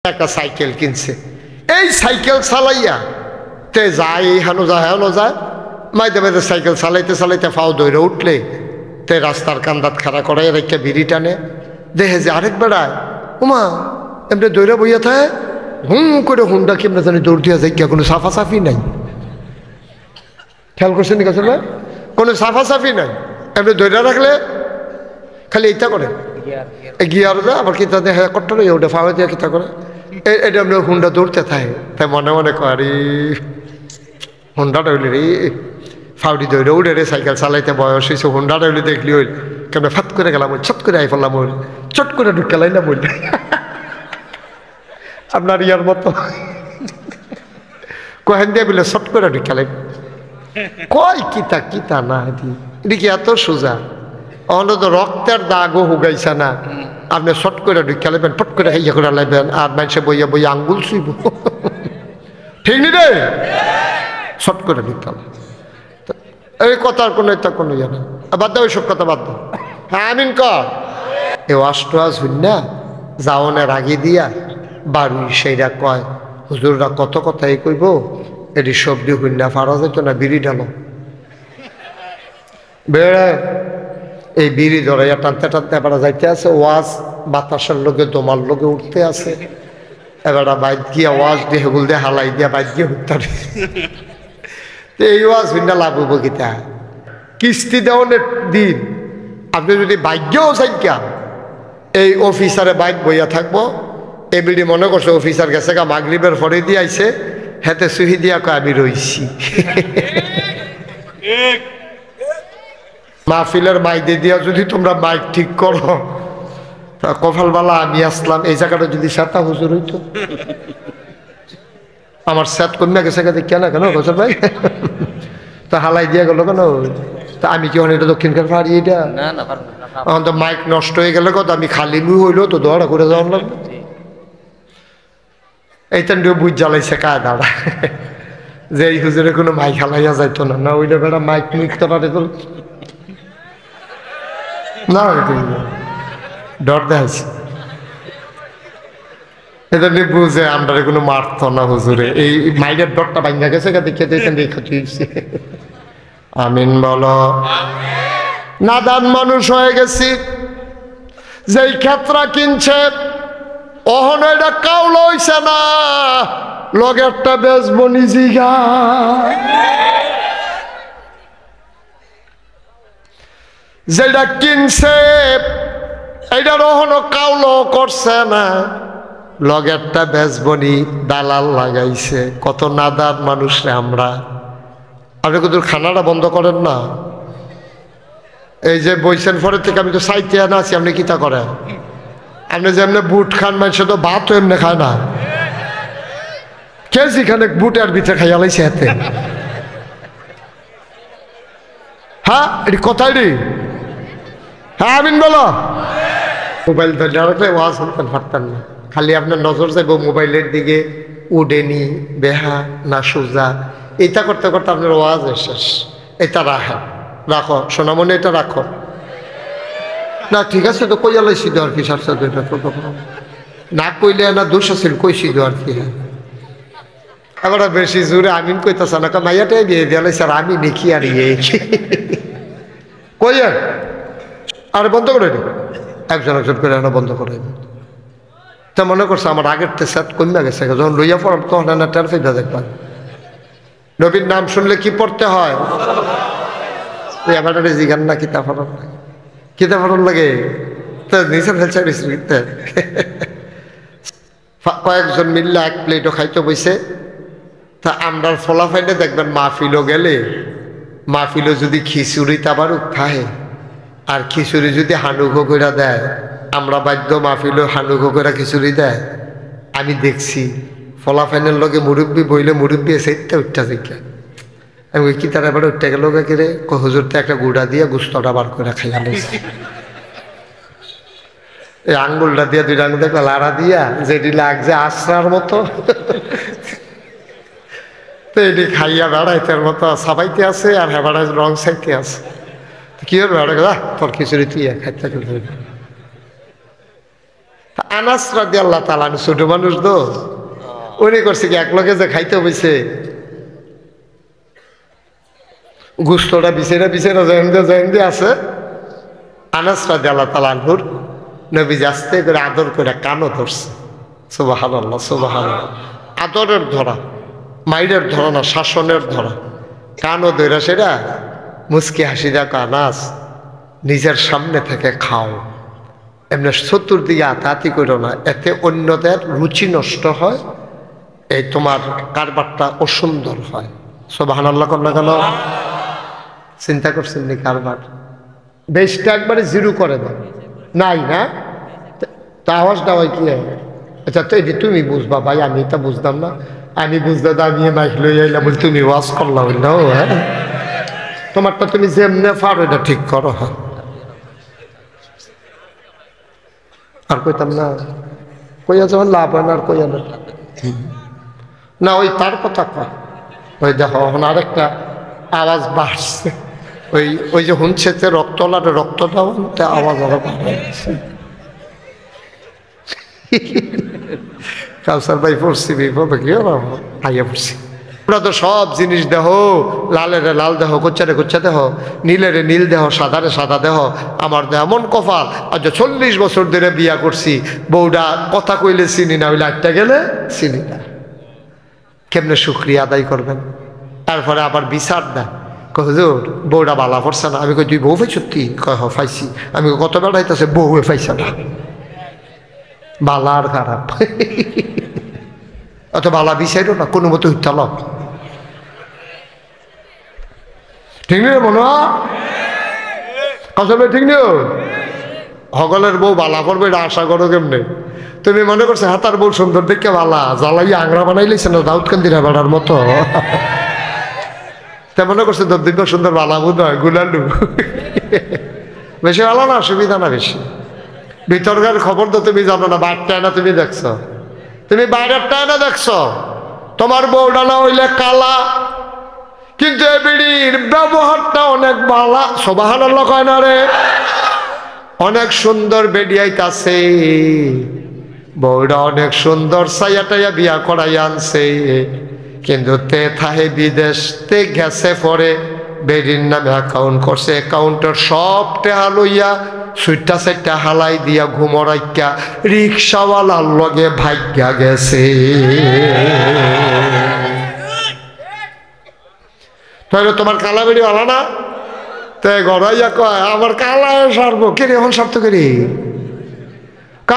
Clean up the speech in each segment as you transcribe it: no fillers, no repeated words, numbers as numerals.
একটা সাইকেল কিনছে। এই সাইকেল চালাইয়া তে যায়, হেনো যায় হেনো যায়, মাইতে মাইতে সাইকেল চালাইতে চালাইতে ফাও দৌড়ে উঠলে তে রাস্তার কান্দাত খাড়া করে রেখে বিড়ি টানে, দেখে যে আরেক বেড়ায় উমা এমনি দৌড়ে বইয়া থাকে, হুম করে হুন্ডা কেমনে জানি দৌড় দিয়া যায়, কোনো সাফাসাফি নাই। খেয়াল করছেন নি কাছে ভাই? কোনো সাফাসাফি নাই, এমনি দৌড়ে রাখলে খালি এইটা করে গিয়ার যায়, আবার কিতা দেখে কট্টর ওটা ফাওয়া দিয়ে কিতা করে এটা এমনি হুন্ডা দৌড়তে থাকে। তাই মনে মনে করি হুন্ডাটা হইলে রে ফাউডি দৌড়ে উঠে রে, সাইকেল চালাইতে বয়স হয়েছে, হুন্ডাটা হইলে দেখলি হইল কেমন ফাত করে গেলাম, চট করে আই ফেললাম, হইল চট করে ঢুকালাই না বললে আপনার ইয়ার মতো কহেন দিয়ে বলে চট করে ঢুকালাই, কয় কিতা কিতা না এদিকে এত সোজা, অন্য তো রক্তের দাগও হুগাইছে না, আপনি শট করে ঢুকে লাইবেন, পট করে হাইয়া করে লাইবেন, আর মানুষে বইয়া বইয়া আঙ্গুল ছুইব, ঠিক নি রে? শট করে ঢুকতাম এই কথার কোনো এটা কোনো ইয়ে না, বাদ দাও ওইসব কথা বাদ দাও। হ্যাঁ আমিন ক এ অষ্টআজ হইনা যাওনের আগে দিয়া বাড়ি সেইরা কয় হুজুররা কত কথাই কইব, এটি সবজি হইনা ফারা যেত না, বিড়ি ঢালো বেড়ে এই বিড়ি ধরাইয়া টানতে টানতে এবার যাইতে আছে, ওয়াজ বাতাসের লোকে দোমার লোকে উঠতে আছে, এবার বাইক গিয়া ওয়াজ দিয়ে হেগুল দিয়ে হালাই দিয়া বাইক গিয়ে উঠতে এই ওয়াজ ভিন্না লাভ হবো কিতা? কিস্তি দেওয়ানের দিন আপনি যদি ভাগ্যও চাইকা এই অফিসারে বাইক বইয়া থাকবো, এবিডি মনে করছে অফিসার গেছে গা মাগরিবের পরে দিয়ে আইছে, হেতে সুহি দিয়া কয় আমি রইছি মাহফিলের মাইকে দিয়া যদি তোমরা মাইক ঠিক করো, কপালবালা আমি আসলাম, এই জায়গাটা যদি সাতা হুজুর হইতো, আমার সেট কমিয়া গেছে কেন কেন গোসল ভাই তো হালাই দিয়া গেল কেন? তা আমি কি এটা দক্ষিণকার পারি, এটা এখন তো মাইক নষ্ট হয়ে গেল কত, আমি খালি লুই হইলো তো দোয়াটা করে যাওয়ার লাগবে, এইটা বুঝ জ্বালাইছে কায় দাঁড়া যে এই হুজুরে কোনো মাইক হালাইয়া যাইতো না, না ওইটা বেড়া মাইক মুখতে পারে তো না, ডর দেখাইছে এটা নিয়ে বুঝে আমরা কোনো মারত না হুজুরে, এই মাইকের ডরটা ভাঙ্গা গেছে দেখে দিয়েছে। আমিন বলো। নাদান মানুষ হয়ে গেছি, যেই ক্ষেত্রা কিনছে অহন এটা কাউল হইছে না, লগেরটা বেচবো নিজিগা, যেটা কিনছে এইটার অহনো কাউল করছে না, লগেরটা বেচবনি দালাল লাগাইছে। কত নাদার মানুষ রে আমরা। আপনি কিন্তু খানাটা বন্ধ করেন না, এই যে বইছেন পরে থেকে আমি তো সাইতে আনা আছি, আপনি কিতা করেন? আপনি যে এমনি বুট খান, মানুষে তো ভাতও এমনি খায় না, কেজি খানেক বুটের ভিতরে খাইয়া লাইছে হাতে। হ্যাঁ এটি কথাই রে, হ্যাঁ আমিন বলো। মোবাইল ধরে রাখলে ওয়াজ শুনতেন পারতেন না, খালি আপনার নজর যাইব মোবাইলের দিকে, উডেনি বেহা না সোজা, এটা করতে করতে আপনার ওয়াজ শেষ। এটা রাখো সোনামনে, এটা রাখো না, ঠিক আছে তো কইয়া লাইছি তো আর কি, সাথে না কইলে না দোষ আছিল, কইছি তো আর কি। আবার বেশি জোরে আমিন কইতাছ না, মাইয়াটাই বিয়ে দিয়ে লাইছে আর আমি দেখি আর ইয়ে কই আর বন্ধ করে নি, একজন একজন করে না বন্ধ করে। তা মনে করছে আমার আগের তে সেট কমে গেছে, যখন লইয়া পড়াম তখন না টের ফেদা দেখবেন। নবীর নাম শুনলে কি পড়তে হয়? এবার জিগান না কিতাব পড়ার লাগে, কিতাব পড়ার লাগে তো নিচে ফেলছে। কয়েকজন মিললে এক প্লেটও খাইতে বইছে। তা আমরার ফলাফাইলে দেখবেন মাহফিলও গেলে, মাহফিলও যদি খিচুড়ি তাবারও খায় আর খিচুড়ি যদি হানুঘো করে দেয়, আমরা বাধ্য মাহফিলও হানুঘো করে খিচুড়ি দেয়। আমি দেখছি ফলাফাইনের লগে মুরব্বী বইলে মুরব্বী সেইটা উঠটা শিক্ষা, আমি ওই কি তারা এবার উঠতে গেল রে, হুজুরতে একটা গুড়া দিয়ে গুস্তটা বার করে খাইয়া নিয়েছে। এই আঙ্গুলটা দিয়ে দুইটা আঙুল দেখবে লাড়া দিয়া যেটি লাগছে আশ্রার মতো, তো এটি খাইয়া বেড়াইতের মতো সাবাইতে আছে, আর হ্যাঁ বেড়াই রং সাইতে আছে। কি হবে বেড়া তোর খিচুড়ি তুই খাইতে আনাস রাদিয়াল্লাহু তাআলা ছোট মানুষ তো, উনি করছে কি এক লগে যে খাইতে বইছে গুস্তটা বিছেরা জয়েন্দি আছে। আনাস রাদিয়াল্লাহু তাআলা আনহুর নবীজি আস্তে করে আদর করে কানও ধরছে। সুবহানাল্লাহ সুবহানাল্লাহ। আদরের ধরা, মাইরের ধরা না, শাসনের ধরা। কানও ধরা সেটা মুস্কি হাসি দেখো, আনাস নিজের সামনে থেকে খাও, এমনি চতুর্দিকে আতাতি করো না, এতে অন্যদের রুচি নষ্ট হয়, এই তোমার কারবারটা অসুন্দর হয়। সুবহানাল্লাহ কন্যা কেন চিন্তা করছেন নি? কারবার বেশটা একবারে জিরো করে দাও নাই না, তা আওয়াজটা হয় কি? আচ্ছা তো এটি তুমি বুঝবা ভাই, আমি তা বুঝতাম না, আমি বুঝতে আমি মাইক লই আইলাম বলি তুমি ওয়াজ করলাম না। হ্যাঁ তোমারটা তুমি যেমনে পারো এটা ঠিক করো। হ্যাঁ আর কইতাম না, কইয়া যখন লাভ হয় না আর কইয়া না, ওই তার কথা কয়। ওই দেখো এখন আরেকটা আওয়াজ বাড়ছে, ওই যে শুনছে রক্তলাটা রক্ত দাও, আওয়াজ আরো বাড়ছে। কাউসার ভাই পড়ছি বিপদ কি আইয়া পড়ছি। ওরা তো সব জিনিস দেহ, লালেরে লাল দেহ, কোচ্চারে কোচ্চা দেহ, নীলেরে নীল দেহ, সাদারে সাদা দেহ। আমার দেহ এমন কপাল, আজ 40 বছর ধরে বিয়া করছি, বউটা কথা কইলে চিনি না, ওই লাইটটা গেলে চিনি না। কেমনে শুক্রিয়া আদায় করবেন? তারপরে আবার বিচার দেন, হুজুর বউটা বালা পড়ছে না। আমি কই তুই বউ পাইছ? তুই কয় হ পাইছি। আমি কত বেড়া হইতেছে, বউ পাইছে না, বালা আর খারাপ। অত বালা বিচারো না, কোনো মতো হইতাল ঠিক নেই মনে আসলে ঠিক নেই। হগলের বউ বালা করবে এটা আশা করো কেমনে? তুমি মনে করছো হাতার বউ সুন্দর দেখে বালা, জ্বালাই আংরা বানাইলেছে না দাউদকান্দির বেড়ার মতো। তা মনে করছে দর্দিব্য সুন্দর বালা বোধ হয়, গুলালু বেশি ভালো না, অসুবিধা না বেশি। ভিতরকার খবর তো তুমি জানো না, বাইরটায় না তুমি দেখছো, তুমি বাইরেরটায় না দেখছো। তোমার বউটা না হইলে কালা, কিন্তু এ বিড়ির ব্যবহারটা অনেক ভালো। সুবহানাল্লাহ কয় না রে? অনেক সুন্দর বেডিয়াইতাছে, বউটা অনেক সুন্দর সাইয়াটাইয়া বিয়া করাই আনছে, কিন্তু তে থাহে বিদেশ তে গেছে পরে বেডির নামে অ্যাকাউন্ট করছে, অ্যাকাউন্টের সব টেহা লইয়া সুইটা সেটা হালাই দিয়া ঘুমরাইকা রিক্সাওয়ালার লগে ভাগ্যা গেছে। তাহলে তোমার কালা বেড়ি ভালো না? তাই গড়াইয়া কয় আমার কালায় সারবো কে রে? এখন সারতো কে রে?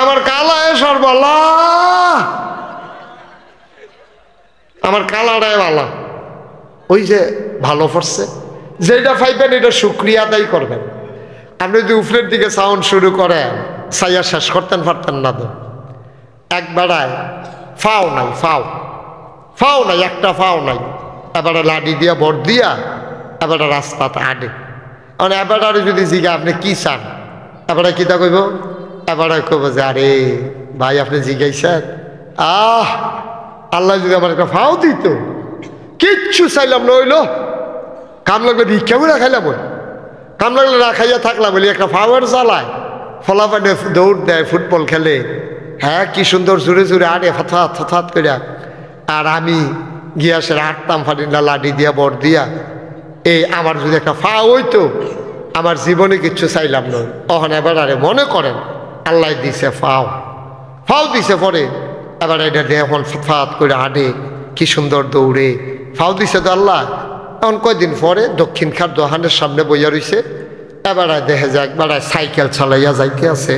আমার কালায় সারবো, আমার কালাটাই ভালো। ওই যে ভালো পড়ছে, যেটা পাইবেন এটা শুক্রিয়া আদায় করবেন। আপনি যদি উপরের দিকে সাউন্ড শুরু করেন, সাইয়া শেষ করতেন পারতেন না তো। এক বেড়ায় ফাও নাই, ফাও নাই, একটা ফাও নাই। এবারে লাডি দিয়া ভর দিয়া এবারে রাস্তাতে আডে। মানে এবারে যদি জিগা আপনি কি চান, এবারে কিতা কইব? এবারে কইব যে আরে ভাই আপনি জিগাইছেন, আল্লাহ যদি আমার একটা ফাও দিত, কিচ্ছু চাইলাম না, হইল কাম লাগলে ভিক্ষা করে খাইলাম, কাম লাগলে না খাইয়া থাকলাম বলি একটা ফাওয়ার চালায়, ফলাফানে দৌড় দেয়, ফুটবল খেলে, হ্যাঁ কি সুন্দর জোরে জোরে আড়ে ফাথাত করিয়া। আর আমি গিয়াসের আটতাম ফাটিনা লাডি দিয়া বর দিয়া। এই আমার যদি একটা ফা হইতো, আমার জীবনে কিচ্ছু চাইলাম না। অহন এবার আরে মনে করেন আল্লাহ দিছে ফাও দিছে পরে, এবার এটা দিয়ে এখন ফাত করে আডে, কি সুন্দর দৌড়ে। ফাও দিছে তো আল্লাহ। এখন কয়দিন পরে দক্ষিণ খাট দোকানের সামনে বইয়া রইছে, এবারে দেখে যায় একবারে সাইকেল চালাইয়া যাইতে আছে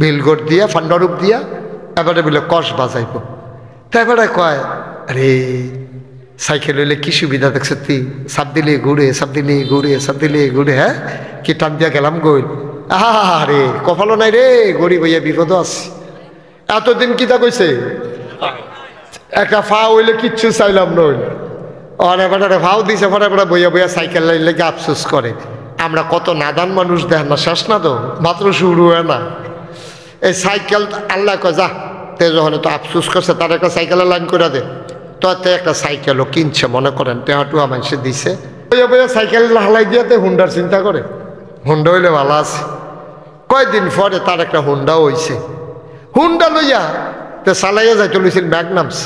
বিলগড় দিয়া ফান্ডারূপ দিয়া, এবারে বলে কষ বাজাইব। তা এবারে কয় আরে সাইকেল হইলে কি সুবিধা দেখছ তুই, সাপ দিলে ঘুরে, হ্যাঁ কি টান দিয়া গেলাম গই। আরে কপালও নাই রে, গরিব হইয়া বিপদ আছে। এতদিন কিতা কইছে একটা ফা হইলে কিচ্ছু চাইলাম নই, আর এবারে ভাও দিছে পরে বইয়া সাইকেল লেগে আফসোস করে। আমরা কত নাদান মানুষ দেখেন না, শেষ না তো, মাত্র শুরু হয় না। এই সাইকেল আল্লাহ কয় যা, তে যখন তো আফসোস করছে তার একটা সাইকেলের লাইন করে দে। তো একটা সাইকেলও কিনছে মনে করেন, টেহাটুয়া মানুষে দিছে, বইয়া সাইকেল হালাই দিয়াতে হুন্ডার চিন্তা করে, হুন্ডা হইলে ভালো আছে। কয়েকদিন পরে তার একটা হুন্ডা হইছে, হুন্ডা লইয়া তে চালাইয়া যাইতে লইছিল ম্যাগনামস,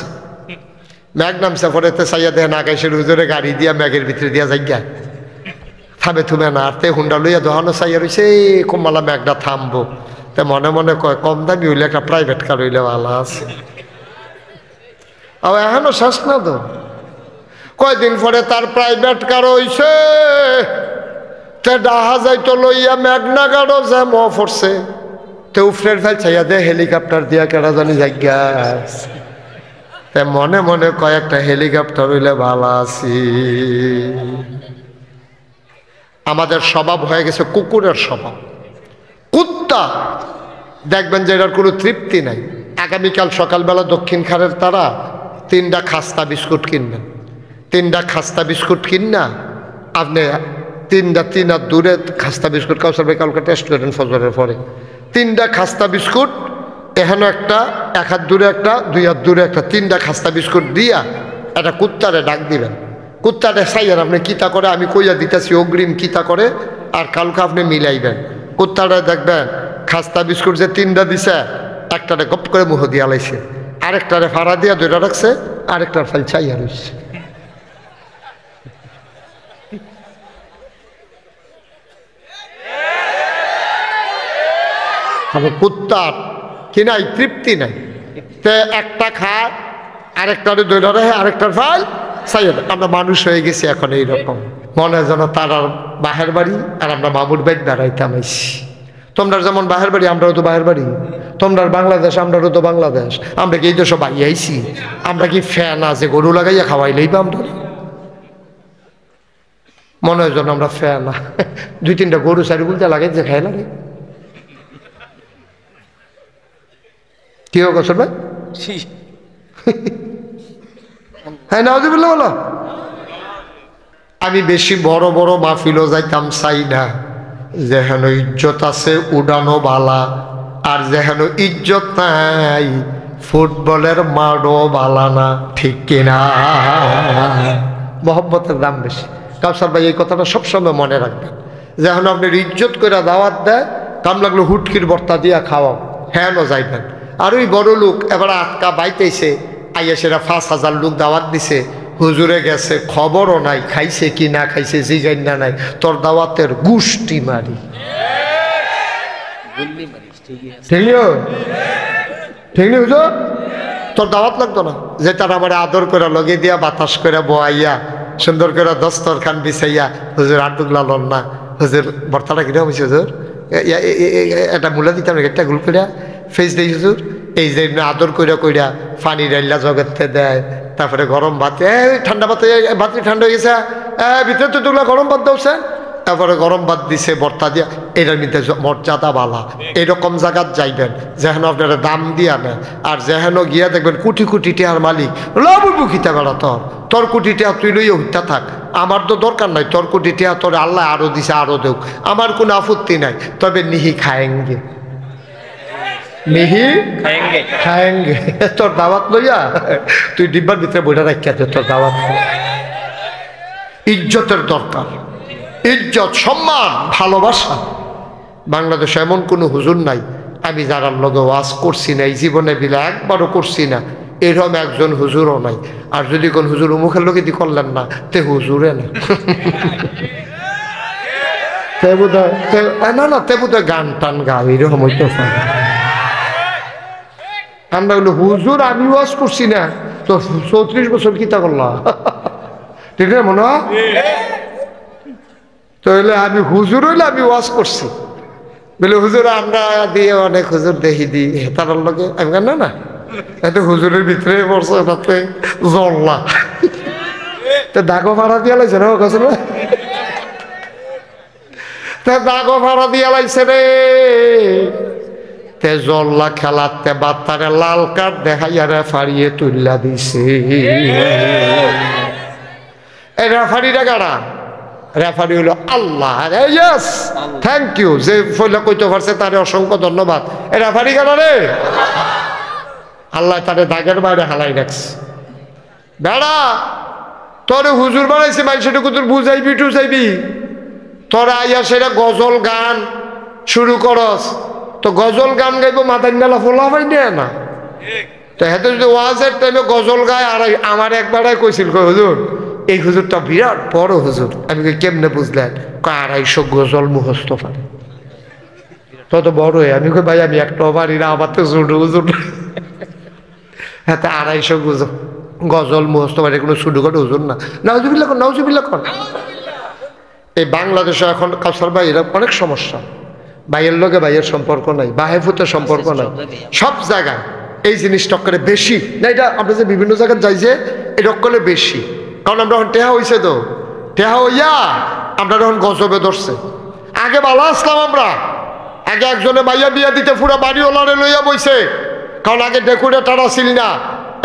ম্যাগনামসে পরে তে চাইয়া দেখেন আকাশের হুজুরে গাড়ি দিয়া ম্যাগের ভিতরে দিয়া যাইয়া থামে থুমে না, আর তে হুন্ডা লইয়া দোহানো চাইয়া রয়েছে কমলা ম্যাগটা থামবো, তে মনে মনে কয় কম দামি হইলে একটা প্রাইভেট কার হইলে ভালো আছে। আর এখনো শেষ না তো, কয়দিন পরে তার প্রাইভেট কার হইছে, তে ডাহা যাইতো লইয়া মেঘনা গাড়ো যে ম পড়ছে, তে উফরের ফেল চাইয়া দে হেলিকপ্টার দিয়া কেনা জানি জায়গা, তে মনে মনে কয়েকটা হেলিকপ্টার হইলে ভালো আছি। আমাদের স্বভাব হয়ে গেছে কুকুরের স্বভাব। কুত্তা দেখবেন যে এটার কোনো তৃপ্তি নাই। আগামীকাল সকালবেলা দক্ষিণ খারের তারা 3টা খাস্তা বিস্কুট কিনবেন, 3টা খাস্তা বিস্কুট কিনা আপনি 3 হাত দূরে খাস্তা বিস্কুট কাউসার ভাই কালকে টেস্ট করেন ফজরের পরে, 3টা খাস্তা বিস্কুট এখানে একটা, 1 হাত দূরে একটা, 2 হাত দূরে একটা, 3টা খাস্তা বিস্কুট দিয়া একটা কুত্তারে ডাক দিবেন। কুত্তাটা চাইয়েন আপনি কিতা করে, আমি কইয়া দিতেছি অগ্রিম কিতা করে, আর কালকে আপনি মিলাইবেন। কুত্তাটা দেখবেন খাস্তা বিস্কুট যে 3টা দিছে, একটারে গপ করে মুহ দিয়া লাইছে, আরেকটারে ফাড়া দিয়া ধরে রাখছে, আরেকটার ফাইল চাইয়া রয়েছে। কুত্তার কি নাই, তৃপ্তি নাই, তে একটা খায় আরেকটারে ধরে রাখে, আরেকটার ফাইল চাইয়া। আমরা মানুষ হয়ে গেছি এখন এইরকম, মনে হয় যেন তার আর বাহের বাড়ি আর আমরা মামুর বাড়ি বেড়াইতাম আইসি। তোমরা যেমন বাহের বাড়ি, আমরাও তো বাহের বাড়ি, তোমরা বাংলাদেশ, আমরাও তো বাংলাদেশ। আমরা কি এই দেশ বাই আইসি? আমরা কি ফ্যান আছে গরু লাগাইয়া খাওয়াইলেই বা আমরা মনে হয় যেন আমরা ফ্যান 2-3টা গরু সারি বলতে লাগাই যে খাই লাগে। কি হোক ভাই, হ্যাঁ না বলো। আমি বেশি বড় বড় মাহফিলও যাইতাম চাই না, যেহেন ইজ্জত আছে উড়ানো বালা, আর যেহেন ইজ্জত নাই ফুটবলের মাঠও বালা না, ঠিক কিনা? মহব্বতের দাম বেশি। কাউসার ভাই এই কথাটা সবসময় মনে রাখবেন, যেহেন আপনার ইজ্জত করে দাওয়াত দেয়, কাম লাগলো হুটকির বর্তা দিয়া খাওয়াও, হ্যাঁ যাইবেন। আর ওই বড় লোক এবার আটকা বাইতেছে, আইয়া সেরা 5,000 লোক দাওয়াত দিছে, হুজুরে গেছে, খবরও নাই খাইছে কি না খাইছে, জিগাইন না নাই, তোর দাওয়াতের গুষ্টি মারি। ঠিক নি হুজুর, তোর দাওয়াত লাগতো না যে তার আমার আদর করে লগে দিয়া বাতাস করে বয়াইয়া সুন্দর করে দস্তরখান বিছাইয়া, হুজুর আটুকলা লন না, হুজুর বর্তাটা কিরকম হয়েছে, হুজুর একটা মূলা দিতাম একটা গুল করিয়া ফেস দেই, হুজুর এই যে আদর কইরা কইরা পানি ডাইলা জগতে দেয়, তারপরে গরম ভাত, ঠান্ডা ভাত, ভাত ঠান্ডা হয়ে গেছে, ভিতরে তো তোগুলা গরম ভাত দাওছেন, তারপরে গরম ভাত দিছে বর্তা দিয়া। এটার মধ্যে মর্যাদা বালা। এরকম জায়গাত যাইবেন যেহেন আপনারা দাম দিয়া নেন, আর যেহেন গিয়া দেখবেন কোটি কোটি টিয়ার মালিক, লবু খিতা বেড়া, তোর কোটি টিয়া তুই লইয়া হইতা থাক, আমার তো দরকার নাই, তোর কোটি টিয়া তোর আল্লাহ আরো দিছে, আরো দেখ, আমার কোনো আপত্তি নাই, তবে নিহি খায়েঙ্গে, নিহি খায়েঙ্গে। তোর দাওয়াত লইয়া তুই ডিব্বার ভিতরে বইটা রাখিয়া দে, তোর দাওয়াত। ইজ্জতের দরকার, ইজ্জত, সম্মান, ভালোবাসা। বাংলাদেশে এমন কোনো হুজুর নাই, আমি যারার লগে ওয়াজ করছি না এই জীবনে বিলে একবারও করছি না, এরকম একজন হুজুরও নাই। আর যদি কোন হুজুর মুখের লোকে দি করলেন না, তে হুজুরে না, তে বোধহয় না, তে বোধহয় গান টান গাও, এরকম হইতে পারে। আমরা বলি হুজুর আমি ওয়াজ করছি না, তো 34 বছর কিতা করলাম, ঠিক না মনে হয়? তাহলে আমি হুজুর হইলে আমি ওয়াজ করছি, বলে হুজুর আমরা দিয়ে অনেক হুজুর দেখি দিই তার লগে, আমি কেন না এত হুজুরের ভিতরে পড়ছে, তাতে জল্লা তো দাগো ভাড়া দিয়া লাইছে না, কাছে দাগো ভাড়া দিয়া লাইছে রে, তে জল্লা খেলাতে বাত্তারে লাল কার্ড দেখাইয়া রেফারিয়ে তুল্লা দিছে। এই রেফারিটা কারা? রেফারি হলো আল্লাহ। ইয়েস, থ্যাংক ইউ, যে ফইলা কইতে পারছে তারে অসংখ্য ধন্যবাদ। এই রেফারি কারা রে? আল্লাহ তারে দাগের বাইরে হালাই রাখছে। বেড়া তোরে হুজুর বানাইছে, মানুষের তোর বুঝাইবি টুজাইবি, তোরা আইয়া সেটা গজল গান শুরু করস তো গজল গান গাইব মাথায় মেলা ফোলা পাই না তো হেতে যদি ওয়াজের টাইমে গজল গায় আর আমার একবারে কইছিল কই হুজুর এই হুজুরটা বিরাট বড় হুজুর আমি কই কেমনে বুঝলেন কয় 250 গজল মুখস্থ পারে তত বড় আমি কই ভাই আমি একটা পারি না আমার তো ছোট হুজুর হ্যাঁ 250 গজল মুখস্থ পারে কোনো ছোটখাটো হুজুর না নাউজুবিল্লাহ কর এই বাংলাদেশে এখন কাউসার ভাই এরকম অনেক সমস্যা ভাইয়ের লগে ভাইয়ের সম্পর্ক নাই বাহেফুতের সম্পর্ক নাই সব জায়গায় এই জিনিসটা করে বেশি না এটা আমরা যে বিভিন্ন জায়গায় যাই যে এটা করে বেশি কারণ আমরা এখন টেহা হইছে তো টেহা হইয়া আমরা এখন গজবে ধরছে আগে ভালো আসলাম আমরা আগে একজনে ভাইয়া বিয়া দিতে পুরা বাড়িওয়ালারে লইয়া বইছে কারণ আগে ডেকোরেটর আসিল না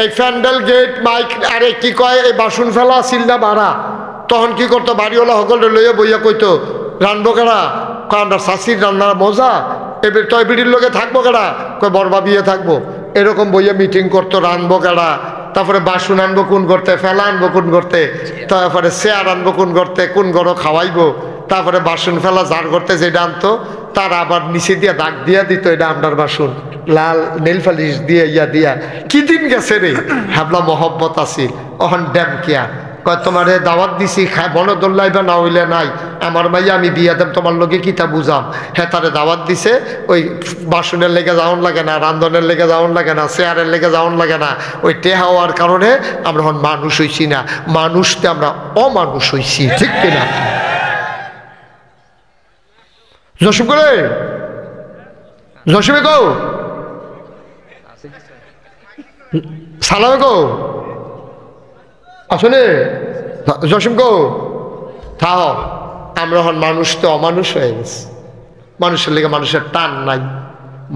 এই প্যান্ডেল গেট মাইক আরে কি কয় এই বাসন ফেলা আসিল না ভাড়া তখন কি করতো বাড়িওয়ালা সকলে লইয়া বইয়া কইতো রানবো কেডা কয় আমরা শাশির রান্নার মজা এবার তয় বিড়ির লোকে থাকবো কেডা কয় বরবা বিয়ে থাকবো এরকম বইয়া মিটিং করতো রানবো কেডা তারপরে বাসন আনবো কোন করতে ফেলা আনবো কোন করতে তারপরে চেয়ার আনবো কোন করতে কোন গরো খাওয়াইবো তারপরে বাসন ফেলা যার করতে যেটা আনতো তার আবার নিচে দিয়া দাগ দিয়া দিত এটা আপনার বাসন লাল নেল পালিশ দিয়ে ইয়া দিয়া কি দিন গেছে রে হাবলা মহব্বত আসিল অহন ড্যাম কিয়া কয় তোমারে দাওয়াত দিছি খায় বনদোল্লাই বা না হইলে নাই আমার মাইয়া আমি বিয়া দেব তোমার লোকে কিতা বুঝাম হ্যাঁ তারে দাওয়াত দিছে ওই বাসনের লেগে যাওয়ান লাগে না রান্ধনের লেগে যাওয়ান লাগে না চেয়ারের লেগে যাওয়ান লাগে না ওই টেহা হওয়ার কারণে আমরা এখন মানুষ হইছি না মানুষতে আমরা অমানুষ হইছি ঠিক কিনা জসিম করে জসিমে গো সালামে গো আসলে জসিম গো থাহ আমরা এখন মানুষ তো অমানুষ হয়ে গেছে মানুষের লেগে মানুষের টান নাই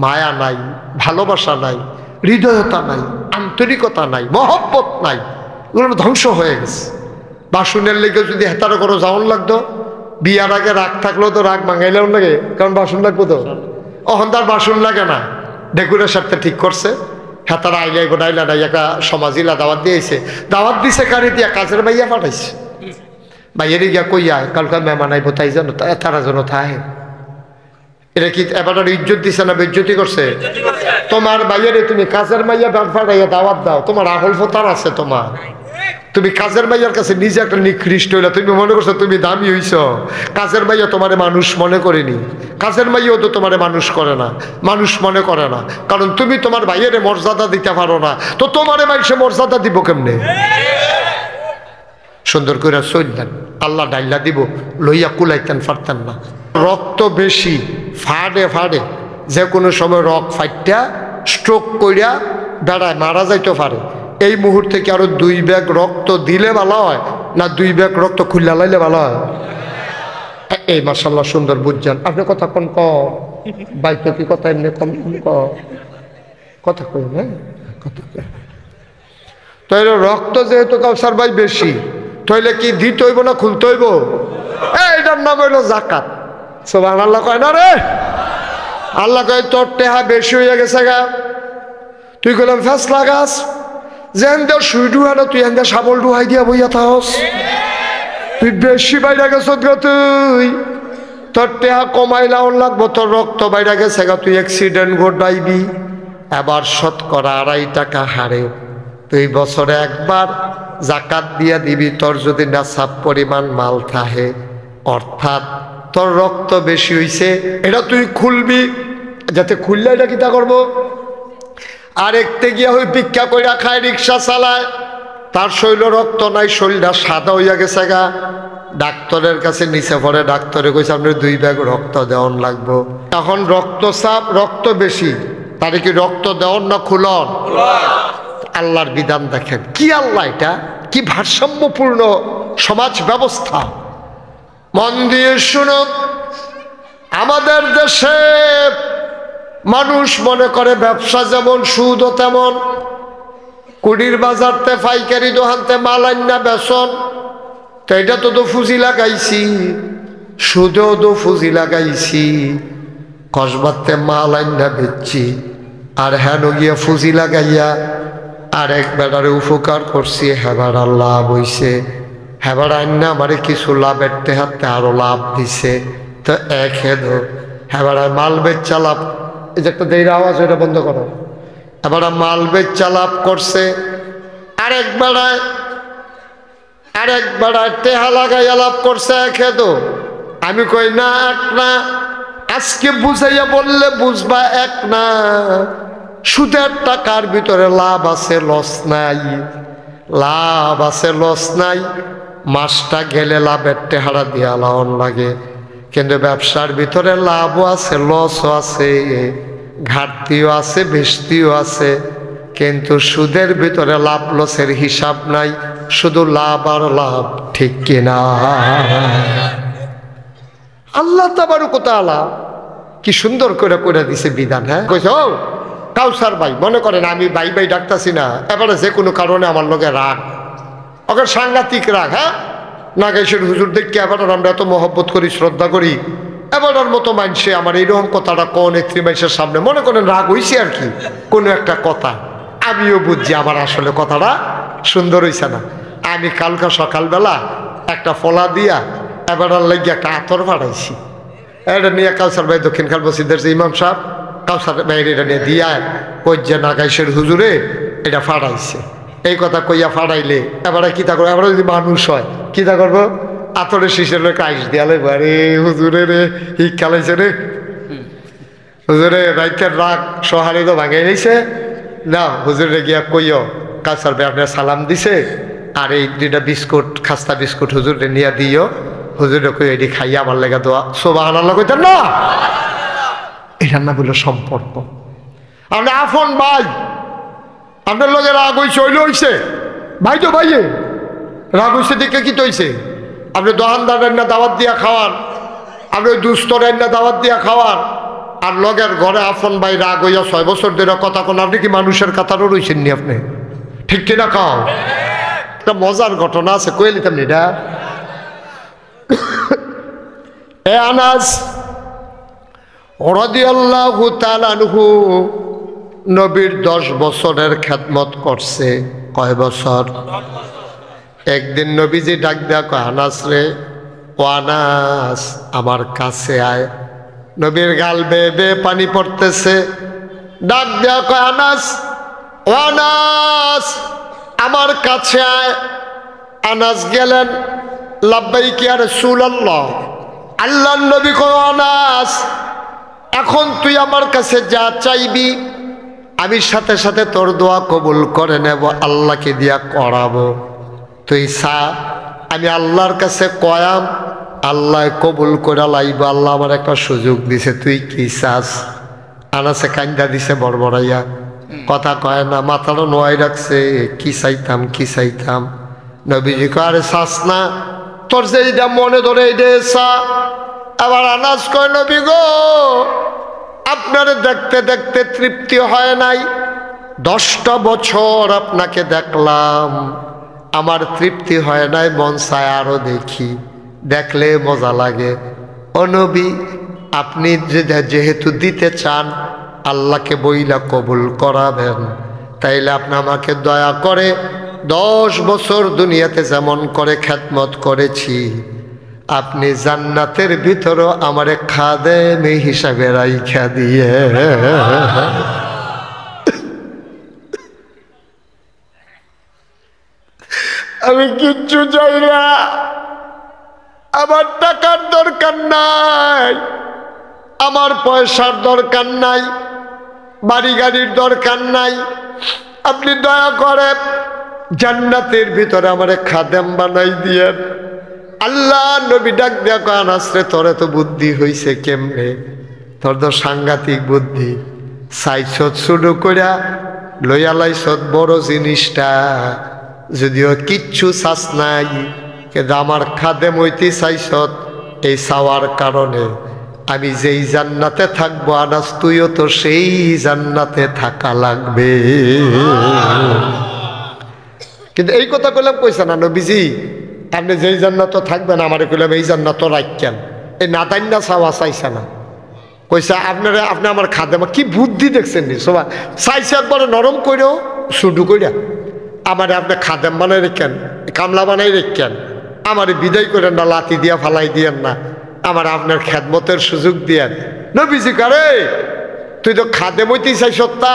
মায়া নাই ভালোবাসা নাই হৃদয়তা নাই আন্তরিকতা নাই মহব্বত নাই এগুলো ধ্বংস হয়ে গেছে বাসনের লেগে যদি হেতারো করো যাওয়ান লাগতো বিয়ার আগে রাগ থাকলেও তো রাগ মাঙ্গাইলেও লাগে কারণ বাসন লাগবো তো অহন তার বাসন লাগে না ডেকুরের সাথে ঠিক করছে হ্যাঁ তারা আইলে গোটাইলা নাই একটা সমাজিলা দাওয়াত দিয়েছে দাওয়াত দিছে কারি দিয়া কাজের মাইয়া পাঠাইছে ভাইয়ের গিয়া কইয়া কালকা মেহমান আইব তাই জানো তারা যেন থাহে এটা কি এবার ইজ্জত দিছে না বেজ্জতি করছে তোমার ভাইয়েরে তুমি কাজের মাইয়া পাঠাইয়া দাওয়াত দাও তোমার আহল ফতার আছে তোমার তুমি কাজের মাইয়ার কাছে নিজে একটা নিকৃষ্ট হইলা তুমি মনে করছো তুমি দামি হইছ কাজের মাইয়া তোমারে মানুষ মনে করেনি কাজের মাইয়াও তো তোমারে মানুষ করে না মানুষ মনে করে না কারণ তুমি তোমার ভাইয়ের মর্যাদা দিতে পারো না তো তোমারে মানুষে মর্যাদা দিব কেমনে সুন্দর করে চললেন আল্লাহ ডাইলা দিব লইয়া কুলাইতেন পারতেন না রক্ত বেশি ফাড়ে ফাড়ে যে কোনো সময় রক ফাইটটা স্ট্রোক কইরা বেড়ায় মারা যাইতে পারে এই মুহূর্তে কি আরো 2 ব্যাগ রক্ত দিলে ভালো হয় না 2 ব্যাগ রক্ত খুললা লাইলে ভালো হয় এই মাশাআল্লাহ সুন্দর বুঝছেন আপনি কথা কোন বাইক কি কথা এমনি কম কথা কই না কথা তো এর রক্ত যেহেতু কাউসার ভাই বেশি তাইলে কি দিতে হইব না খুলতে হইব এইটার নাম হইল যাকাত সুবহানাল্লাহ কয় না রে আল্লাহ কয় তোর টেহা বেশি হয়ে গেছে গা তুই কইলাম ফেসলা গাছ যেন দেও শুই ডুহা না তুই এনে শাবল ডুহাই দিয়া বইয়া থাকস তুই বেশি বাইরে গেছ গা তুই তোর টেহা কমাইলাও লাগবো তোর রক্ত বাইরে গেছে গা তুই অ্যাক্সিডেন্ট ঘটাইবি এবার 2.5 টাকা হারে 2 বছরে একবার জাকাত দিয়া দিবি তোর যদি নেশাব পরিমাণ মাল থাকে অর্থাৎ তোর রক্ত বেশি হইছে এটা তুই খুলবি যাতে খুললে এটা কিতা করবো আরেকতে গিয়া হই ভিক্ষা কইরা খায় রিক্সা চালায় তার শৈল রক্ত নাই শরীরটা সাদা হইয়া গেছে গা ডাক্তারের কাছে নিচে পড়ে ডাক্তারে কইছে আপনি 2 ব্যাগ রক্ত দেওয়ান লাগবো এখন রক্তচাপ রক্ত বেশি তারে কি রক্ত দেওয়ান না খুলন আল্লাহর বিধান দেখেন কি আল্লাহ এটা কি ভারসাম্যপূর্ণ সমাজ ব্যবস্থা মন দিয়ে শুনো আমাদের দেশে মানুষ মনে করে ব্যবসা যেমন সুদও তেমন কুড়ির বাজারতে পাইকারি দোকানতে মাল আইনা বেসন তো এটা তো ফুজি লাগাইছি সুদেও তো ফুজি লাগাইছি কসবাতে মাল আইনা বেচছি আর হেন গিয়া ফুজি লাগাইয়া আর এক বেড়ারে উপকার করছি হেবার লাভ হইছে হেবার আইনা আমারে কিছু লাভের টেহাতে আরো লাভ দিছে তো এক হেদ এবার মাল বেচা লাভ, এই যে একটা দেরি আওয়াজ, ওইটা বন্ধ করো। এবার মাল বেচা লাভ করছে, আরেক বেড়ায় টেহা লাগাইয়া লাভ করছে খেতো। আমি কই না, এক না, আজকে বুঝাইয়া বললে বুঝবা, এক না। সুদের টাকার ভিতরে লাভ আছে লস নাই, লাভ আছে লস নাই। মাসটা গেলে লাভের টেহারা দিয়া লাউন লাগে, কিন্তু ব্যবসার ভিতরে লাভও আছে লসও আছে, ঘাটতিও আছে বেশতিও আছে, কিন্তু সুদের ভিতরে লাভ লসের হিসাব নাই, শুধু লাভ আর লাভ, ঠিক কিনা? আল্লাহ তাবারক ওয়া তাআলা কি সুন্দর করে করে দিছে বিধান। হ্যাঁ কইছো কাউসার ভাই, মনে করেন আমি ভাই ডাকতাছি না, এবারে যে কোনো কারণে আমার লগে রাগ, ওকে সাংঘাতিক রাগ। হ্যাঁ নাগেশের হুজুর দেখি এবার আমরা এত মহব্বত করি, শ্রদ্ধা করি, এবার মতো মানুষে আমার এইরকম কথাটা কোন নেত্রী মানুষের সামনে মনে করেন রাগ হইছে আর কি, কোনো একটা কথা আমিও বুঝছি আমার আসলে কথাটা সুন্দর হইছে না। আমি কালকা সকালবেলা একটা ফলা দিয়া এবার লাগিয়ে একটা আতর ফাটাইছি, এটা নিয়ে কাউসার ভাই দক্ষিণ খাল মসজিদের যে ইমাম সাহেব, কাউসার ভাই এটা নিয়ে দিয়া কই যে নাগাইশের হুজুরে এটা ফাটাইছে, এই কথা কইয়া ফাটাইলে এবারে কিতা করবো, এবারে যদি মানুষ হয় কিতা করবো, আতরের শিশের লোক আইস দিয়ালে বারে হুজুরে রে হিক খেলাইছে রে, হুজুরে রাইতের রাগ সহারে তো ভাঙাই নিছে না, হুজুরে গিয়া কইও কাউসার ভাই আপনার সালাম দিছে, আর এই দুইটা বিস্কুট খাস্তা বিস্কুট হুজুরে নিয়ে দিও, হুজুরে কই এটি খাইয়া আমার লেগে দোয়া সুবহানাল্লাহ কইতেন না। এটার না বললো সম্পর্ক। আপনি আফন ভাই, আপনার লগে রাগ হইছে, হইলে হইছে ভাই, তো ভাইয়ে রাগ হইছে দেখে কি তো হইছে, আপনি দোকানদারের না দাওয়াত দিয়া খাওয়ান, আপনি দুস্তরের না দাওয়াত দিয়া খাওয়ান, আর লগের ঘরে আফন ভাই রাগ হইয়া 6 বছর ধরে কথা কোন, আপনি কি মানুষের কাতারও রইছেন নি আপনি, ঠিক কিনা খাও? একটা মজার ঘটনা আছে, কয়ে নিতাম এটা। এ আনাস রাদিয়াল্লাহু তাআলা আনহু নবীর 10 বছরের খেদমত করছে। কয় বছর? একদিন নবীজি ডাক দেয়া কয়, আনাস রে, ও আনাস আমার কাছে আয়। নবীর গাল বেয়ে বেয়ে পানি পড়তেছে, ডাক দেয়া কয়, আনাস, ও আনাস আমার কাছে আয়। আনাস গেলেন, লাব্বাইক ইয়া রাসূলুল্লাহ। আল্লাহর নবী কয়, আনাস এখন তুই আমার কাছে যা চাইবি আমি সাথে সাথে তোর দোয়া কবুল করে নেব, আল্লাহকে দিয়া করাবো, তুই চা, আমি আল্লাহর কাছে কয়াম, আল্লাহ কবুল করে লাইব, আল্লাহ আমার একটা সুযোগ দিছে, তুই কি চাস? আনাসে কান্দা দিছে বড়বড়াইয়া, কথা কয় না, মাথাটা নোয়াই রাখছে, কি চাইতাম কি চাইতাম। নবীজি কয়, আরে চাস না, তোর যে এইটা মনে ধরে এইটা চা। আবার আনাস কয়, নবী গো আপনারে দেখতে দেখতে তৃপ্তি হয় নাই, 10টা বছর আপনাকে দেখলাম, আমার তৃপ্তি হয় নাই, মন চায় আরো দেখি, দেখলে মজা লাগে। ও নবী আপনি যেহেতু দিতে চান, আল্লাহকে বইলা কবুল করাবেন, তাইলে আপনি আমাকে দয়া করে 10 বছর দুনিয়াতে যেমন করে খেদমত করেছি, আপনি জান্নাতের ভিতরও আমারে খাদেম হিসাবে রাইখা দিয়ে। আমি কিচ্ছু চাই না, আমার টাকার দরকার নাই, আমার পয়সার দরকার নাই, বাড়ি গাড়ির দরকার নাই, আপনি দয়া করে জান্নাতের ভিতরে আমারে খাদেম বানাই দিয়েন। আল্লাহ নবী ডাক দেয়া কয়, আনাস রে তোরে তো বুদ্ধি হইছে কেমনে, তোর তো সাংঘাতিক বুদ্ধি, চাইছত শুরু করিয়া লইয়া লাইছত বড় জিনিসটা, যদিও কিচ্ছু চাস নাই, কিন্তু আমার খাদেম হইতে চাইছত, এই চাওয়ার কারণে আমি যেই জান্নাতে থাকবো, আনাস তুইও তো সেই জান্নাতে থাকা লাগবে। কিন্তু এই কথা কইলাম কইছে না নবীজি, আপনি যেই জান্নাত থাকবেন আমারে কইলাম এই জান্নাত রাখেন, এই নাদান্না চাওয়া চাইছে না, কইছে আপনারা আপনি আমার খাদেম, কি বুদ্ধি দেখছেন নি সবাই, চাইছে একবারে নরম কইরেও শুডু কইরা আমারে আপনি খাদেম বানাই রেখেন, কামলা বানাই রেখেন, আমারে বিদায় করেন না, লাতি দিয়া ফালাই দিয়েন না, আমার আপনার খেদমতের সুযোগ দিয়েন, নবীজি কারে তুই তো খাদে বইতেই চাই সত্তা,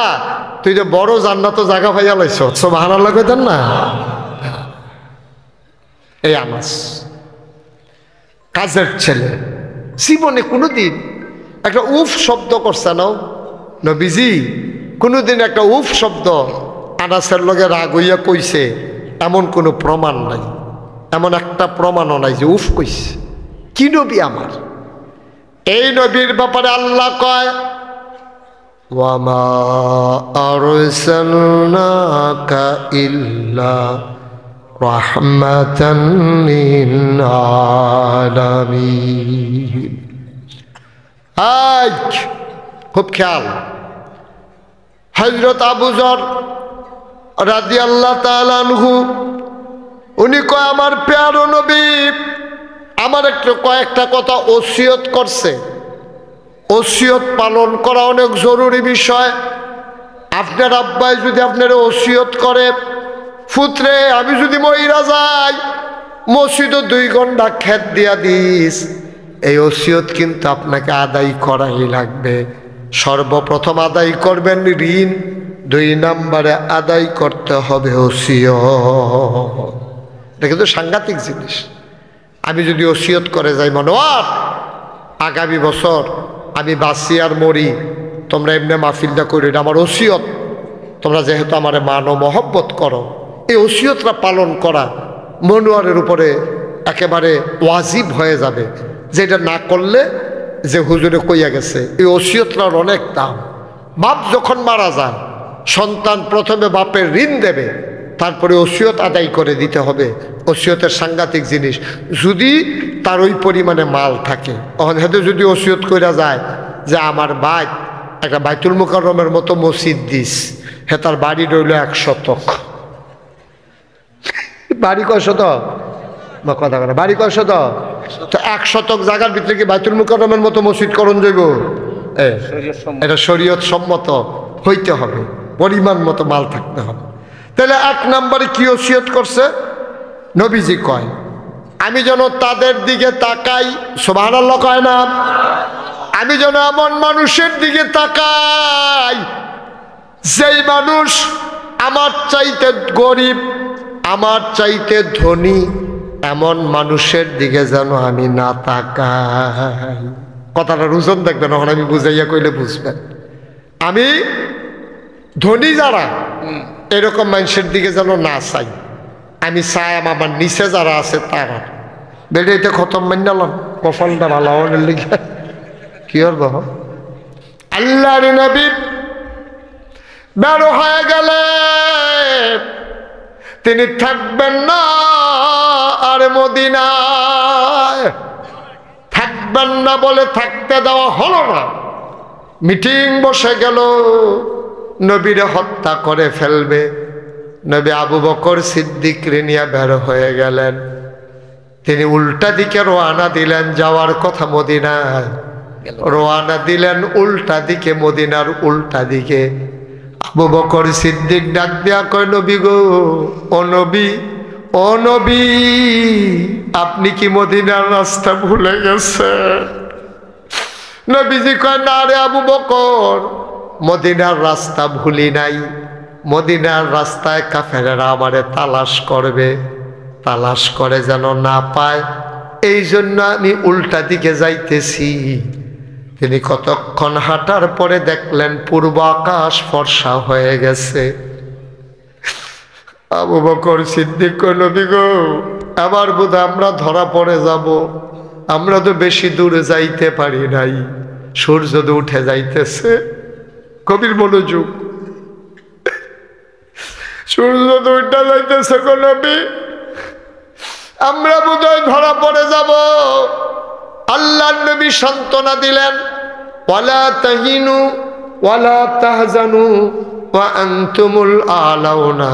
তুই তো বড় জান্নাত জায়গা পাইয়া লাইছ, সুবহানাল্লাহ কইতেন না? এই আনাস কাজের ছেলে জীবনে কোনোদিন একটা উফ শব্দ করছে না নবীজি? কোনোদিন একটা উফ শব্দ আনাসের লগে রাগ হইয়া কইছে এমন কোনো প্রমাণ নাই, এমন একটা প্রমাণও নাই যে উফ কইছে। কি নবী আমার? এই নবীর ব্যাপারে আল্লাহ কয় ওয়ামা আরসালনাকা ইল্লা রাহমাতান লিল আলামিন। আজ খুব খেয়াল, হযরত আবু যর রাদিয়াল্লাহু তাআলা আনহু উনি কয় আমার প্যারো নবী আমার একটু কয়েকটা কথা ওসিয়ত করছে। ওসিয়ত পালন করা অনেক জরুরি বিষয়। আপনার আব্বাই যদি আপনার ওসিয়ত করে পুত্রে আমি যদি মইরা যাই মসজিদে 2 ঘন্টা খেত দিয়া দিস, এই ওসিয়ত কিন্তু আপনাকে আদায় করাই লাগবে। সর্বপ্রথম আদায় করবেন ঋণ, 2 নম্বরে আদায় করতে হবে ওসিয়ত। এটা কিন্তু সাংঘাতিক জিনিস। আমি যদি ওসিয়ত করে যাই মনোয়ার আগামী বছর আমি বাঁচি আর মরি, তোমরা এমনি মাহফিলটা করে, এটা আমার ওসিয়ত, তোমরা যেহেতু আমার মান ও মহব্বত করো, এই ওসিয়তটা পালন করা মনোয়ারের উপরে একেবারে ওয়াজিব হয়ে যাবে। যেটা না করলে যে হুজুরে কইয়া গেছে এই ওসিয়তটার অনেক দাম। বাপ যখন মারা যায় সন্তান প্রথমে বাপের ঋণ দেবে, তারপরে ওসিয়ত আদায় করে দিতে হবে। ওসিয়তের সাংঘাতিক জিনিস। যদি তার ওই পরিমাণে মাল থাকে, হয়তো যদি ওসিয়ত কইরা যায় যে আমার ভাই একটা বাইতুল মুকাররমের মতো মসজিদ দিস, হ্যাঁ তার বাড়ি রইল 1 শতক। বাড়ি কয় শতক? কথা কথা বাড়ি কয় শতক? তো 1 শতক জায়গার ভিতরে কি বাইতুল মুকাররমের মতো মসজিদ করণ যাইব? এটা শরীয়ত সম্মত হইতে হবে, পরিমাণ মতো মাল থাকতে হবে। তাহলে 1 নম্বরে কি ওসিয়ত করছে? নবীজি কয় আমি যেন তাদের দিকে তাকাই, সুবহানাল্লাহ কয় না? আমি যেন এমন মানুষের দিকে তাকাই যেই মানুষ আমার চাইতে গরিব, আমার চাইতে ধনী, এমন মানুষের দিকে যেন আমি না তাকাই। কথাটা রুজন দেখবেন, এখন আমি বুঝাইয়া কইলে বুঝবেন। আমি ধনী যারা এরকম মানুষের দিকে যেন না চাই, আমি চাই আমার নিচে যারা আছে তারা। বেড়ে এটা খতম মান্যালাম, কপালটা ভালো হওয়ার লিখে কি আর বাবা। আল্লাহর নবী বের হয়ে গেলে তিনি থাকবেন না আর মদিনায়, থাকবেন না বলে থাকতে দেওয়া হলো না। মিটিং বসে গেল, নবীরে হত্যা করে ফেলবে। নবী আবু বকর সিদ্দিকরে নিয়ে বের হয়ে গেলেন। তিনি উল্টা দিকে রওনা দিলেন, যাওয়ার কথা মদিনায়, রওনা দিলেন উল্টা দিকে, মদিনার উল্টা দিকে। আবু বকর সিদ্দিক ডাক দিয়া কয় নবী গো, ও নবী, ও নবী, আপনি কি মদিনার রাস্তা ভুলে গেছেন? নবীজি কয় না রে আবু বকর, মদিনার রাস্তা ভুলি নাই। মদিনার রাস্তায় কাফেরেরা আমারে তালাশ করবে, তালাশ করে যেন না পায়, এই জন্য আমি উল্টা দিকে যাইতেছি। তিনি কতক্ষণ হাঁটার পরে দেখলেন পূর্ব আকাশ ফর্সা হয়ে গেছে। আবু বকর সিদ্দিক কয় নবী গো, আবার বোধহয় আমরা ধরা পড়ে যাব, আমরা তো বেশি দূরে যাইতে পারি নাই, সূর্য তো উঠে যাইতেছে। কবির মনোযোগ, সূর্য তো উঠে যাইতেছে গো নবী, আমরা বোধহয় ধরা পড়ে যাব। আল্লাহর নবী সান্ত্বনা দিলেন, ওয়ালা তাহিনু ওয়ালা তাহজানু ওয়া আনতুমুল আলাউনা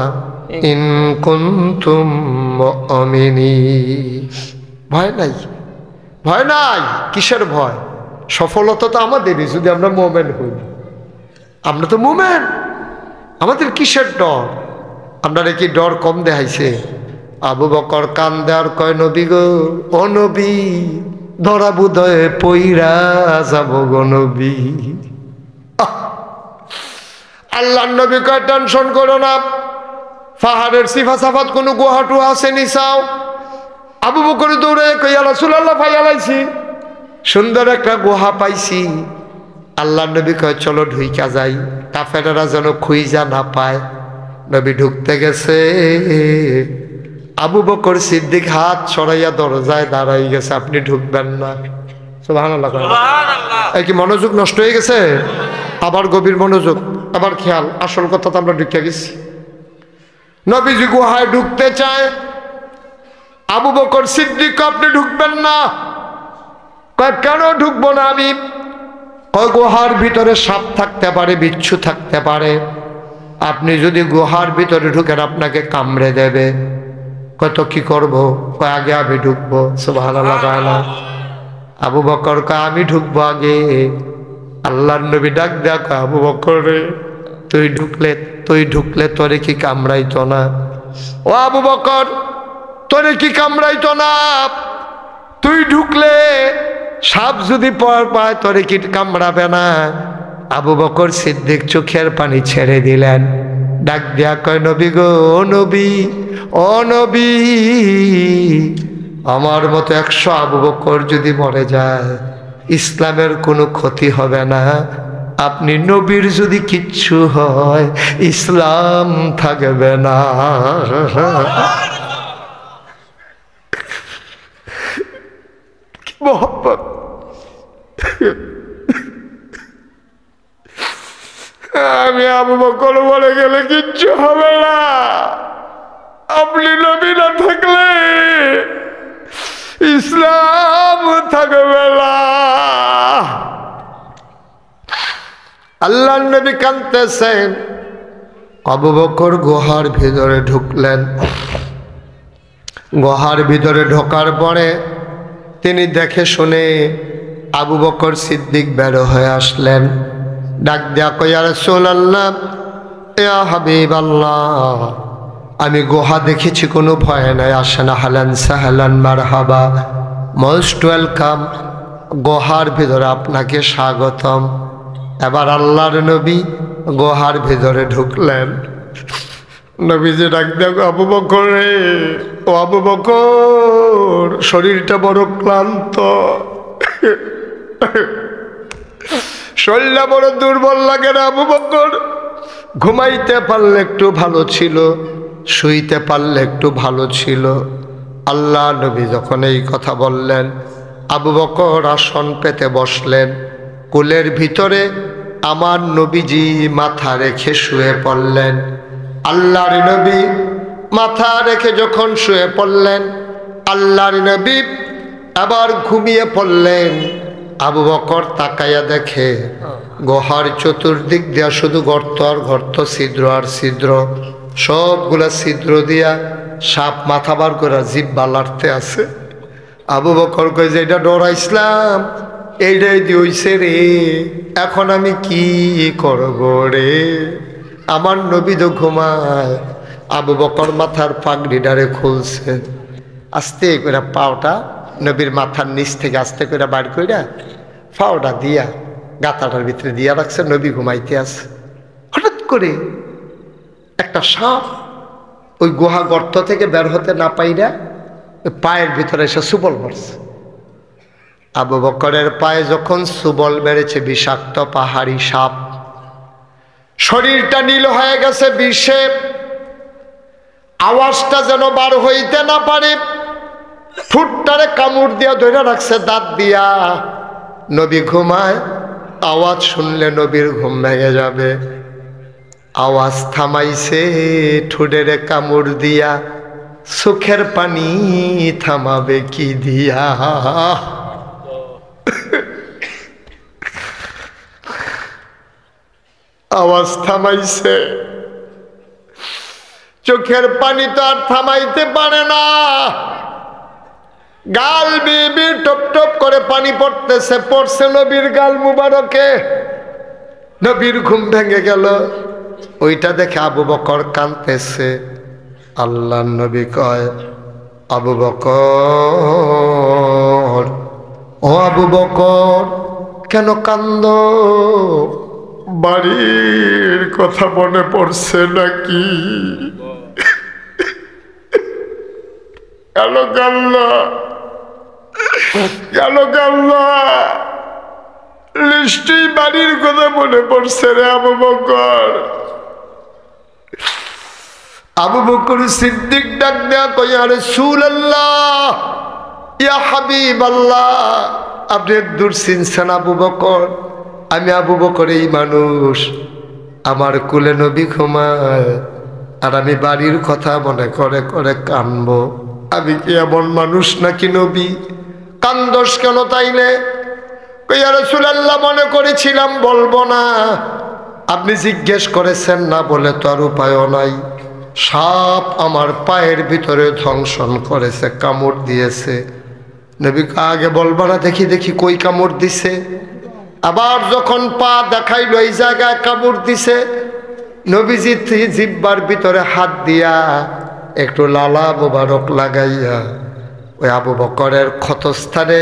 ইন কুনতুম মুমিনিন। ভয় নাই, ভয় নাই। কিসের ভয়? সফলতা তো আমাদেরই যদি আমরা মুমিন হই। আমরা তো মুমিন, আমাদের কিসের ডর? আপনারা কি ডর কম দেখাইছে? আবু বকর কান দেওয়ার কয় নবী গো, ও নবী, ধরা বুদয়ে পইরা যাব গো নবী। আল্লাহ নবী কয় টেনশন করো না, পাহাড়ের সিফা সাফাত কোনো গুহাটু আসেনি চাও। আবু বকর দৌড়ে কই ইয়া রাসূলুল্লাহ ফাইয়ালাইছি, সুন্দর একটা গুহা পাইছি। আল্লাহ নবী কয় চলো ঢুইকা যাই, কাফেরেরা যেন খুঁজা না পায়। নবী ঢুকতে গেছে, আবু বকর সিদ্দিক হাত ছড়াইয়া দরজায় দাঁড়াই গেছে, আপনি ঢুকবেন না। সুবহানাল্লাহ। এই কি মনোযোগ নষ্ট হয়ে গেছে? আবার গভীর মনোযোগ, আবার খেয়াল, আসল কথা তো আমরা ঢুকে গেছি। নবীজি গুহায় ঢুকতে চায়, আবু বকর সিদ্দিক আপনি ঢুকবেন না। কয় কেন ঢুকবো না আমি? কয় গুহার ভিতরে সাপ থাকতে পারে, বিচ্ছু থাকতে পারে, আপনি যদি গুহার ভিতরে ঢুকেন আপনাকে কামড়ে দেবে। কত কি করব? কয় আগে আমি ঢুকবো। সুবহানাল্লাহ। আবু বকর কয় আমি ঢুকবো আগে। আল্লাহর নবী ডাক দেয়া কয় আবু বকর রে, তুই ঢুকলে তোরে কি কামড়াইতো না? ও আবু বকর, তোরে কি কামড়াইতো না? তুই ঢুকলে সাপ যদি পর পায় তোরে কি কামড়াবে না? আবু বকর সিদ্দিক চোখের পানি ছেড়ে দিলেন, ডাক দিয়া কয় নবী গো, ও নবী, ও নবী, আমার মতো 100 আবু বকর যদি মরে যায় ইসলামের কোনো ক্ষতি হবে না। আপনি নবীর যদি কিচ্ছু হয় ইসলাম থাকবে না। কি মহব্বত! আমি আবু বকর বলে গেলে কিচ্ছু হবে না, আপনি নবী না থাকলে ইসলাম থাকবে না। আল্লাহর নবী কাঁদতেছেন। আবু বকর গুহার ভিতরে ঢুকলেন। গুহার ভিতরে ঢোকার পরে তিনি দেখে শুনে আবু বকর সিদ্দিক বের হয়ে আসলেন। ডাক দেয়া কই ইয়া রাসূলুল্লাহ, ইয়া হাবিবাল্লাহ, আমি গুহা দেখেছি, কোনো ভয় নাই, আসেন, হালান সাহালান মারহাবা, মোস্ট ওয়েলকাম, গুহার ভিতরে আপনাকে স্বাগতম। এবার আল্লাহর নবী গুহার ভিতরে ঢুকলেন। নবীজি ডাক দেয়া আবু বকর রে, ও আবু বকর, শরীরটা বড় ক্লান্ত, শরীরটা বড় দুর্বল লাগে না আবু বকর? ঘুমাইতে পারলে একটু ভালো ছিল, শুইতে পারলে একটু ভালো ছিল। আল্লাহ নবী যখন এই কথা বললেন, আবু বকর আসন পেতে বসলেন। কোলের ভিতরে আমার নবীজি মাথা রেখে শুয়ে পড়লেন। আল্লাহর নবী মাথা রেখে যখন শুয়ে পড়লেন, আল্লাহর নবী আবার ঘুমিয়ে পড়লেন। আবু বকর তাকাইয়া দেখে গুহার চতুর্দিক দিয়া শুধু গর্ত আর গর্ত, ছিদ্র আর ছিদ্র, সবগুলা ছিদ্র দিয়া সাপ মাথা বার করে জিব্বা লাড়তে আছে। আবু বকর কই যে এটা ডরাইছিলাম, এইটাই দিয়েছে রে, এখন আমি কি করব রে? আমার নবী তো ঘুমায়। আবু বকর মাথার পাগড়িটারে খুলছে, আস্তে করে পাওটা নবীর মাথার নিচ থেকে আস্তে করে বার কইরা পাওটা দিয়া গাতাটার ভিতরে দিয়া রাখছে। নবী ঘুমাইতে আছে। হঠাৎ করে একটা সাপ ওই গুহা গর্ত থেকে বের হতে না পাইরা পায়ের ভিতরে এসে সুবল পড়ছে। আবু বকরের পায়ে যখন সুবল বেড়েছে, বিষাক্ত পাহাড়ি সাপ, শরীরটা নীল হয়ে গেছে বিষে, আওয়াজটা যেন বার হইতে না পারে, ঠোঁটটারে কামড় দিয়া ধরে রাখছে দাঁত দিয়া। নবী ঘুমায়, আওয়াজ শুনলে নবীর ঘুম ভেঙে যাবে। আওয়াজ থামাইছে, ঠোঁটেরে কামড় দিয়া, চোখের পানি থামাবে কি দিয়া? আওয়াজ থামাইছে, চোখের পানি তো আর থামাইতে পারে না। গাল বেয়ে টপ টপ করে পানি পড়তেছে, পড়ছে নবীর গাল মুবারকে। নবীর ঘুম ভেঙে গেল। ওইটা দেখে আবু বকর কাঁদতেছে। আল্লাহর নবী কয়, আবু বকর ও আবু বকর কেন কান্দ? বাড়ির কথা মনে পড়ছে নাকি? কেন কান্না? কেন কান্না? নিশ্চয়ই বাড়ির কথা মনে পড়ছে রে আবু বকর। আবু বকর সিদ্দিক ডাক দেয়া কই, ইয়া রাসূলুল্লাহ, ইয়া হাবিবাল্লাহ, আপনি দূর চিনছেন আবু বকর? আমি আবু বকর এই মানুষ, আমার কুলে নবী ঘুমায় আর আমি বাড়ির কথা মনে করে করে কানবো। আমি কি এমন মানুষ নাকি নবী? কান্দোস কেন তাইলে? ইয়া রাসূলুল্লাহ, মনে করেছিলাম বলবো না, আপনি জিজ্ঞেস করেছেন না বলে তো আর উপায়ও নাই। সাপ আমার পায়ের ভিতরে ধ্বংসন করেছে, কামড় দিয়েছে। নবী আগে বলবো না, দেখি দেখি কই কামড় দিছে। আবার যখন পা দেখাইলো এই জায়গায় কামড় দিছে, নবীজি জিব্বার ভিতরে হাত দিয়া একটু লালা মোবারক লাগাইয়া ওই আবু বকরের ক্ষতস্থানে,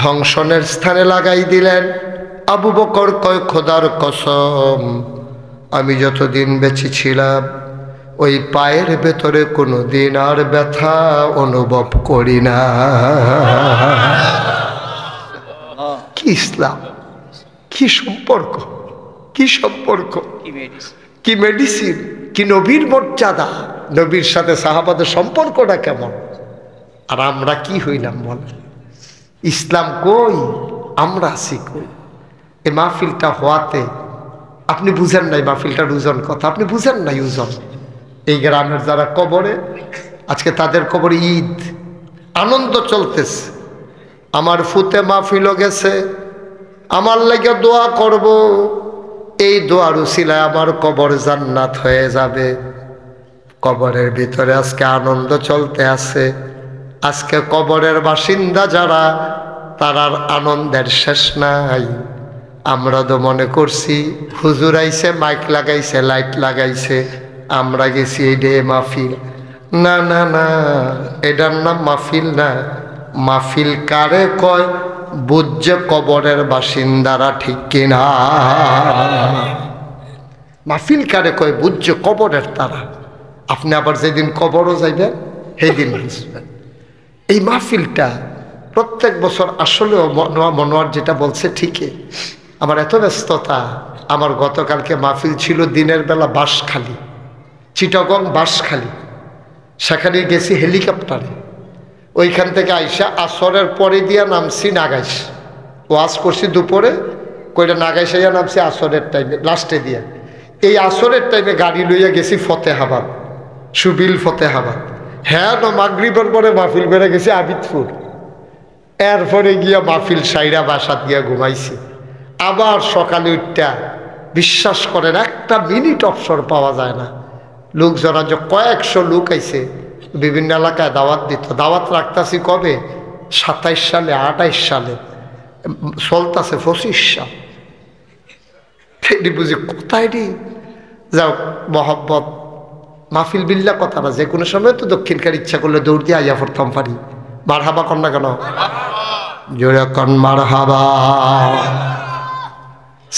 ধ্বংসনের স্থানে লাগাই দিলেন। আবু বকর কয়, খোদার কসম, আমি যতদিন বেঁচে ছিলাম ওই পায়ের ভেতরে কোনো দিন আর ব্যথা অনুভব করি না। কি ইসলাম, কি সম্পর্ক, কি সম্পর্ক, কি মেডিসিন, কি নবীর মর্যাদা, নবীর সাথে সাহাবাদের সম্পর্কটা কেমন। আর আমরা কি হইলাম বল? ইসলাম কই, আমরা আছি কই? এই মাহফিলটা হওয়াতে আপনি বুঝেন নাই মাহফিলটার ওজন কথা, আপনি বুঝেন নাই ওজন। এই গ্রামের যারা কবরে, আজকে তাদের কবরে ঈদ, আনন্দ চলতেছে। আমার ফুতে মাহফিলও গেছে, আমার লাগে দোয়া করব, এই দোয়ার উসিলায় আমার কবর জান্নাত হয়ে যাবে। কবরের ভিতরে আজকে আনন্দ চলতে আছে। আজকে কবরের বাসিন্দা যারা, তারার আনন্দের শেষ নাই। আমরা তো মনে করছি হুজুর আইছে, মাইক লাগাইছে, লাইট লাগাইছে, আমরা গেছি এই ডে মাহফিল। না না না, এটার নাম মাহফিল না। মাহফিল কারে কয় বুঝছে কবরের বাসিন্দারা, ঠিক কিনা? মাহফিল কারে কয় বুঝছে কবরের তারা। আপনি আবার যেদিন কবরও যাইবেন সেই দিন বুঝবেন। এই মাহফিলটা প্রত্যেক বছর আসলেও মনোয়ার যেটা বলছে ঠিকই। আমার এত ব্যস্ততা, আমার গতকালকে মাহফিল ছিল দিনের বেলা বাঁশখালী, চিটাগং বাঁশখালী। সেখানে গেছি হেলিকপ্টারে, ওইখান থেকে আইসা আসরের পরে দিয়া নামছি নাগাইশ। ওয়াজ করছি দুপুরে, কইটা নাগাইশাইয়া নামছি আসরের টাইমে, লাস্টে দিয়া। এই আসরের টাইমে গাড়ি লইয়া গেছি ফতেহাবাদ, সুবিল ফতেহাবাদ। হ্যাঁ, মাগরিবের পরে মাহফিল বেড়ে গেছি আবিদপুর। এরপরে গিয়া মাহফিল সাইরা বাসাত গিয়া ঘুমাইছি। আবার সকালে উঠটা বিশ্বাস করেন একটা মিনিট অবসর পাওয়া যায় না। লোকজন আজ কয়েকশো লোক আইছে, বিভিন্ন এলাকায় দাওয়াত দিত। দাওয়াত রাখতেছি কবে? 27 সালে, 28 সালে, চলতেছে 25 সাল। বুঝি কোথায় রে? যাও, মহব্বত মাহফিল বিল্লা কথা না, যে কোনো সময় তো দক্ষিণকার ইচ্ছা করলে দৌড় দিয়ে আইয়া পড়তাম পারি। মার হাবা কর না কেন? জোরে কন মার হাবা।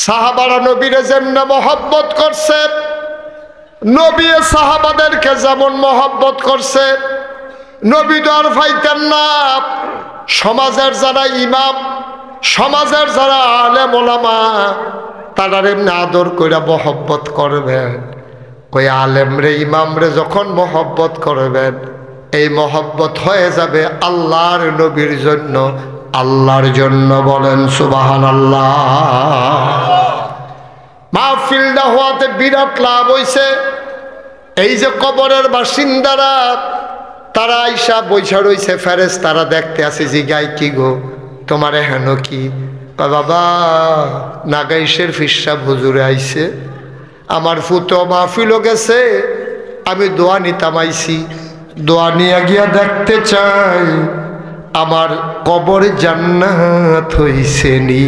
সাহাবারা নবীরে যেমন মহব্বত করছে, নবী সাহাবাদেরকে যেমন মহব্বত করছে, নবী তো আর পাইতেন না। সমাজের যারা ইমাম, সমাজের যারা আলেম ওলামা, তারা এমনি আদর কইরা মহব্বত করবেন। ওই আলেম রে, ইমাম রে যখন মহব্বত করবেন, এই মহব্বত হয়ে যাবে আল্লাহর নবীর জন্য, আল্লাহর জন্য। বলেন সুবহানাল্লাহ। মাহফিলটা হওয়াতে বিরাট লাভ হইছে। এই যে কবরের বাসিন্দারা, তারা আইসা বৈশা রইছে, ফেরেশতারা দেখতে আসে, জিগাই কি গো তোমারে হেন কি? বাবা, নাগাইশের ফিরসাব হুজুরে আইছে, আমার ফুতো মাহফিলও গেছে, আমি দোয়া নিতাম আইছি, দোয়া নিয়ে গিয়া দেখতে চাই আমার কবর জান্নাত হইছে নি।